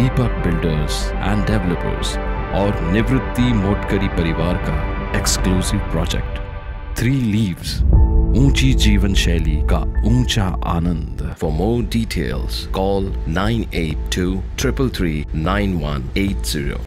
Deepak builders end developers और निवृत्ति मोटकरी परिवार का एक्सक्लूसिव प्रोजेक्ट 3 लीव्स, ऊंची जीवन शैली का ऊंचा आनंद। For more details call 9823339180।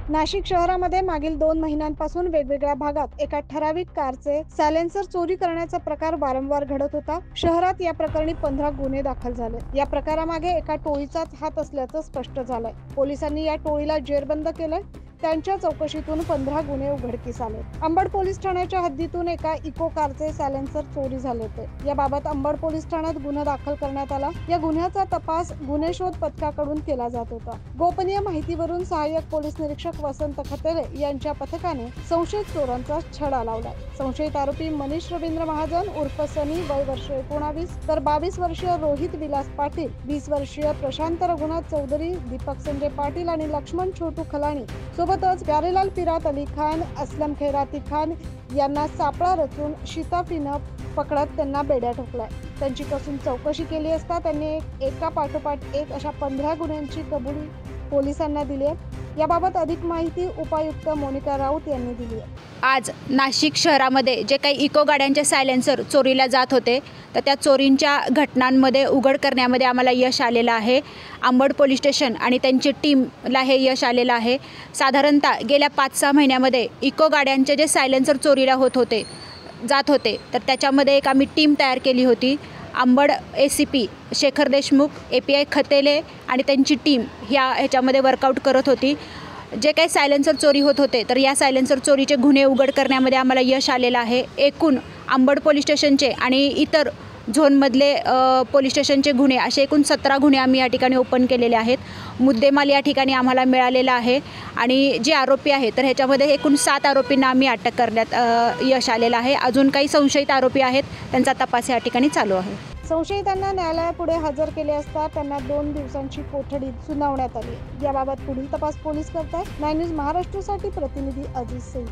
Nashik शहरामध्ये मागील 2 महिन्यांपासून वेगवेगळ्या भागात एका ठराविक कारचे सायलेन्सर चोरी करण्याचा प्रकार वारंवार घडत होता। शहरात या प्रकरणी 15 गुन्हे दाखल झाले। या प्रकारामागे एका टोळीचाच हात असल्याचं स्पष्ट झालंय। पोलिसांनी या टोळीला जेरबंद केलंय। त्यांच्या चौकशीतून 15 गुन्हे उघडकीस आले। अंबड पोलीस ठाण्याच्या हद्दीतून एका इको कारचे सायलेन्सर चोरी झाले होते। याबाबत अंबड पोलीस ठाण्यात गुन्हा दाखल करण्यात आला। या गुन्ह्याचा तपास गुन्हे शोध पथकाकडून केला जात होता। गोपनीय माहितीवरून सहाय्यक पोलीस निरीक्षक वसंत खतेले यांच्या पथकाने संशयित चोरांचा छडा लावलाय। संशयित आरोपी मनीष रवींद्र महाजन उर्फ सनी, वय वर्ष 19, तर 22 वर्षीय रोहित विलास पाटील, 20 वर्षीय प्रशांत रघुनाथ चौधरी, दीपक संजय पाटील आणि लक्ष्मण छोटू खलाणी सोबतच प्यारेलाल पिरात अली खान, असलम खैराती खान यांना सापळा रचून शिताफीनं पकडत त्यांना बेड्या ठोकलाय। त्यांची कसून चौकशी केली असता त्यांनी एका पाठोपाठ एक अशा 15 गुन्ह्यांची कबुली पोलिसांना दिली आहे। याबाबत अधिक माहिती उपायुक्त मोनिका राऊत यांनी दिली आहे। आज नाशिक शहरामध्ये जे काही इको गाड्यांचे सायलेन्सर चोरीला जात होते तर त्या चोरींच्या घटनांमध्ये उघड करण्यामध्ये आम्हाला यश आलेलं आहे। अंबड पोलीस स्टेशन आणि त्यांची टीमला हे यश आलेलं आहे। साधारणतः गेल्या 5-6 महिन्यामध्ये इको गाड्यांचे जे सायलेन्सर चोरीला जात होते तर त्याच्यामध्ये एक आम्ही टीम तयार केली होती। अंबड ACP शेखर देशमुख, API खतेले आणि त्यांची टीम ह्याच्यामध्ये वर्कआउट करत होती। जे काही सायलेन्सर चोरी होत होते तर या सायलेन्सर चोरीचे गुन्हे उघड करण्यामध्ये आम्हाला यश आलेलं आहे। एकूण अंबड पोलीस स्टेशनचे आणि इतर झोनमधले पोलीस स्टेशनचे गुन्हे असे एकूण 17 गुन्हे आम्ही या ठिकाणी ओपन केलेले आहेत। मुद्देमाल या ठिकाणी आम्हाला मिळालेला आहे आणि जे आरोपी आहेत तर ह्याच्यामध्ये एकूण 7 आरोपींना आम्ही अटक करण्यात यश आलेलं आहे। अजून काही संशयित आरोपी आहेत, त्यांचा तपास या ठिकाणी चालू आहे। संशयितांना न्यायालयापुढे हजर केले असता त्यांना 2 दिवसांची कोठडी सुनावण्यात आली। याबाबत पुढील तपास पोलीस करतायत। 9 न्यूज महाराष्ट्रासाठी प्रतिनिधी अजित सिंग।